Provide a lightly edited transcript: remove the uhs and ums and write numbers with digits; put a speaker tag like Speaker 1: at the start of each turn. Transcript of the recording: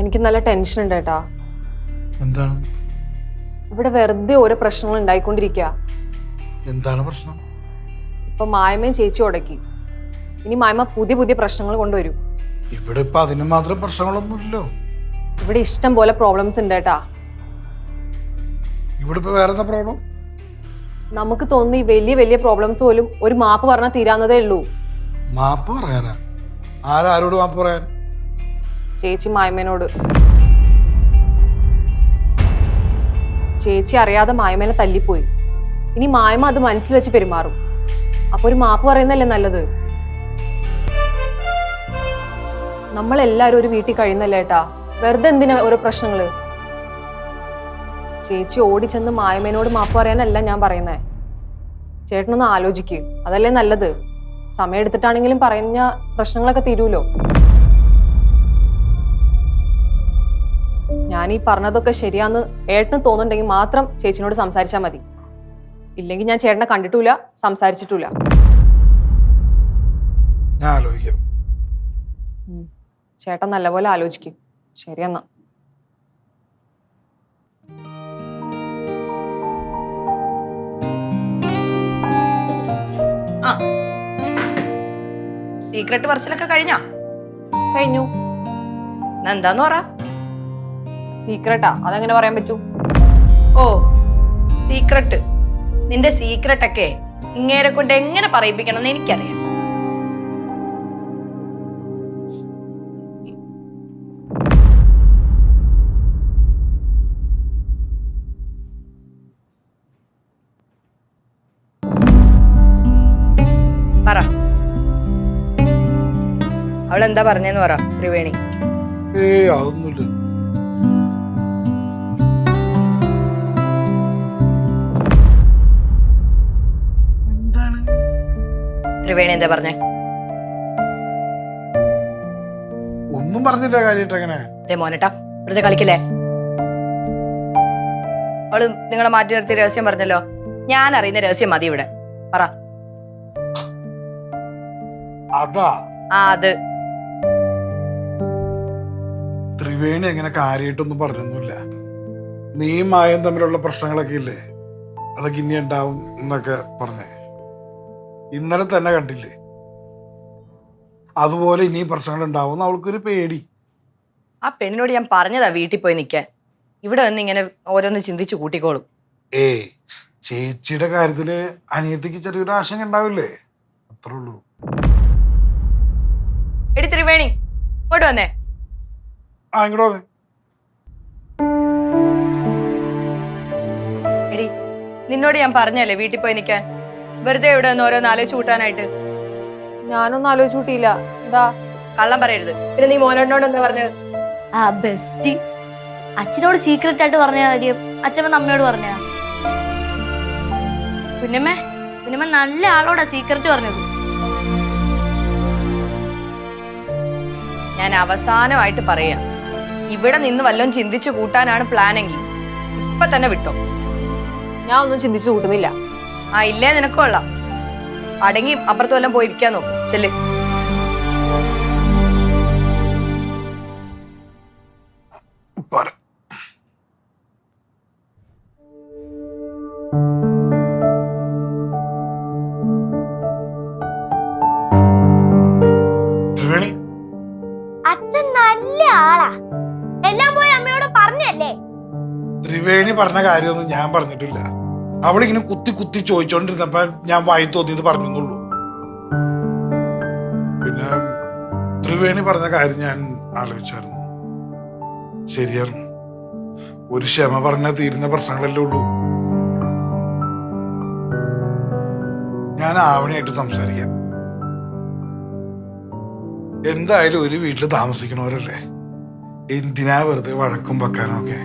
Speaker 1: എനിക്ക് നല്ല ടെൻഷൻ ഉണ്ട് ഏട്ടാ.
Speaker 2: എന്താണ്?
Speaker 1: ഇവിടെ വെറുതെ ഓരോ പ്രശ്നങ്ങൾ ഉണ്ടായിക്കൊണ്ടിരിക്കുക.
Speaker 2: എന്താണ് പ്രശ്നം?
Speaker 1: ഇപ്പൊ മായമയും ചേച്ചി ഉടക്കി. ഇനി മായ്മ പുതിയ പുതിയ പ്രശ്നങ്ങൾ കൊണ്ടുവരും.
Speaker 2: ഇവിടെ ഇപ്പൊ അതിന് മാത്രം പ്രശ്നങ്ങളൊന്നുമില്ലല്ലോ.
Speaker 1: ഇവിടെ ഇഷ്ടം പോലെ പ്രോബ്ലംസ് ഉണ്ട് ഏട്ടാ.
Speaker 2: ഇവിടെ ഇപ്പൊ വേറെ എന്താ പ്രോബ്ലം?
Speaker 1: നമുക്ക് തോന്നുന്ന ഈ വലിയ വലിയ പ്രോബ്ലംസ് പോലും ഒരു മാപ്പ് പറഞ്ഞാൽ തീരാവുന്നതേ ഉള്ളൂ.
Speaker 2: മാപ്പ് പറയാനാ? ആരോട് മാപ്പ് പറയാൻ?
Speaker 1: ചേച്ചി മായ്മേനോട്. ചേച്ചി അറിയാതെ മായ്മേനെ തല്ലിപ്പോയി. ഇനി മായ്മ അത് മനസ്സിൽ വെച്ച് പെരുമാറും. അപ്പൊ ഒരു മാപ്പ് പറയുന്നല്ലേ നല്ലത്. നമ്മളെല്ലാരും ഒരു വീട്ടിൽ കഴിയുന്നല്ലേ ഏട്ടാ. വെറുതെ എന്തിനാ ഓരോ പ്രശ്നങ്ങള്? ചേച്ചി ഓടിച്ചെന്ന് മായമേനോട് മാപ്പ് പറയാനല്ല ഞാൻ പറയുന്നേ. ചേട്ടനൊന്ന് ആലോചിക്ക്, അതല്ലേ നല്ലത്. സമയം എടുത്തിട്ടാണെങ്കിലും പറഞ്ഞ പ്രശ്നങ്ങളൊക്കെ തീരൂലോ. ഞാൻ ഈ പറഞ്ഞതൊക്കെ ശരിയാന്ന് ഏട്ടന് തോന്നുന്നുണ്ടെങ്കിൽ മാത്രം ചേച്ചിനോട് സംസാരിച്ചാൽ മതി. ഇല്ലെങ്കിൽ ഞാൻ ചേട്ടനെ കണ്ടിട്ടില്ല, സംസാരിച്ചിട്ടില്ല.
Speaker 2: ഞാൻ ആലോചിക്കാം.
Speaker 1: ചേട്ടൻ നല്ലപോലെ ആലോചിക്കും. ശരിയെന്നാ.
Speaker 3: സീക്രട്ട് പറച്ചിലൊക്കെ കഴിഞ്ഞോ?
Speaker 1: കഴിഞ്ഞു.
Speaker 3: എന്താന്ന് പറ.
Speaker 1: സീക്രട്ടാ? അതെങ്ങനെ പറയാൻ പറ്റൂ?
Speaker 3: ഓ, സീക്രട്ട്. നിന്റെ സീക്രട്ടൊക്കെ ഇങ്ങേരെ കൊണ്ട് എങ്ങനെ പറയിപ്പിക്കണം എന്ന് എനിക്കറിയാം. പറ, അവളെന്താ പറഞ്ഞെന്ന് പറ ത്രിവേണി.
Speaker 2: അതൊന്നുമില്ല. എന്താണ്
Speaker 3: ത്രിവേണി എന്താ പറഞ്ഞേ?
Speaker 2: ഒന്നും പറഞ്ഞില്ല. കാര്യമായിട്ട് എങ്ങനെ?
Speaker 3: മോനേട്ടാ, വെറുതെ കളിക്കില്ലേ. അവള് നിങ്ങളെ മാറ്റി നിർത്തി രഹസ്യം പറഞ്ഞല്ലോ. ഞാൻ അറിയുന്ന രഹസ്യം മതി ഇവിടെ. പറ.
Speaker 2: അതാ
Speaker 3: അത്
Speaker 2: ത്രിവേണി അങ്ങനെ കാര്യമായിട്ടൊന്നും പറഞ്ഞൊന്നുമില്ല. നീയും മായും തമ്മിലുള്ള പ്രശ്നങ്ങളൊക്കെ ഇല്ലേ, അതൊക്കെ ഇനി ഉണ്ടാവും എന്നൊക്കെ പറഞ്ഞേ. ഇന്നലെ തന്നെ കണ്ടില്ലേ. അതുപോലെ ഇനിയും പ്രശ്നങ്ങൾ ഉണ്ടാവും അവൾക്കൊരു പേടി.
Speaker 3: ആ പെണ്ണിനോട് ഞാൻ പറഞ്ഞതാ വീട്ടിൽ പോയി നിൽക്കാൻ. ഇവിടെ വന്ന് ഇങ്ങനെ ഓരോന്ന് ചിന്തിച്ചു കൂട്ടിക്കോളും.
Speaker 2: ചേച്ചിയുടെ കാര്യത്തില് അനിയത്തിക്ക് ചെറിയൊരു ആശങ്ക ഉണ്ടാവില്ലേ? അത്രേ ഉള്ളൂ.
Speaker 3: എടി ത്രിവേണി, ഇങ്ങോട്ട് വന്നേ.
Speaker 2: ഇങ്ങോട്ട് വന്നേ.
Speaker 3: എടി, നിന്നോട് ഞാൻ പറഞ്ഞല്ലേ വീട്ടിൽ പോയി നിൽക്കാൻ. വെറുതെ ഇവിടെ ഒന്ന് ഓരോന്ന് ആലോചിച്ച് കൂട്ടാനായിട്ട്.
Speaker 1: ഞാനൊന്നും ആലോചിച്ചു കൂട്ടിയില്ല. എന്താ?
Speaker 3: കള്ളം പറയരുത്. പിന്നെ നീ മോനോട് എന്താ പറഞ്ഞത്?
Speaker 4: ആ ബെസ്റ്റ്. അച്ഛനോട് സീക്രട്ട് ആയിട്ട് പറഞ്ഞ കാര്യം അച്ഛമ്മ അമ്മയോട് പറഞ്ഞ. കുഞ്ഞമ്മ നല്ല ആളോടാ സീക്രട്ട് പറഞ്ഞത്.
Speaker 3: ഞാൻ അവസാനമായിട്ട് പറയാ, ഇവിടെ നിന്ന് വല്ലതും ചിന്തിച്ചു കൂട്ടാനാണ് പ്ലാനെങ്കിൽ ഇപ്പൊ തന്നെ വിട്ടോ.
Speaker 1: ഞാൻ ഒന്നും ചിന്തിച്ചു കൂട്ടുന്നില്ല.
Speaker 3: ഇല്ലേ, നിനക്കൊള്ളാം. അടങ്ങി അപ്പുറത്ത് വല്ലതും പോയിരിക്കാൻ നോക്കും. ചെല്ല്.
Speaker 4: അച്ഛൻ നല്ല ആളാ. എല്ലാം പോയി അമ്മയോട് പറഞ്ഞല്ലേ?
Speaker 2: ത്രിവേണി പറഞ്ഞ കാര്യമൊന്നും ഞാൻ പറഞ്ഞിട്ടില്ല. അവളിങ്ങനെ കുത്തി കുത്തി ചോദിച്ചോണ്ടിരുന്നപ്പോ ഞാൻ വായി തോന്നിയത് പറഞ്ഞെന്നുള്ളൂ. പിന്നെ ത്രിവേണി പറഞ്ഞ കാര്യം ഞാൻ ആലോചിച്ചായിരുന്നു. ശരിയായിരുന്നു. ഒരു ക്ഷമ പറഞ്ഞാൽ തീരുന്ന പ്രശ്നങ്ങളല്ലേ ഉള്ളൂ. ഞാൻ ആവണിയായിട്ട് സംസാരിക്കാം. എന്തായാലും ഒരു വീട്ടിൽ താമസിക്കണവരല്ലേ, എന്തിനാ വെറുതെ വഴക്കും വെക്കാനോ ഒക്കെ.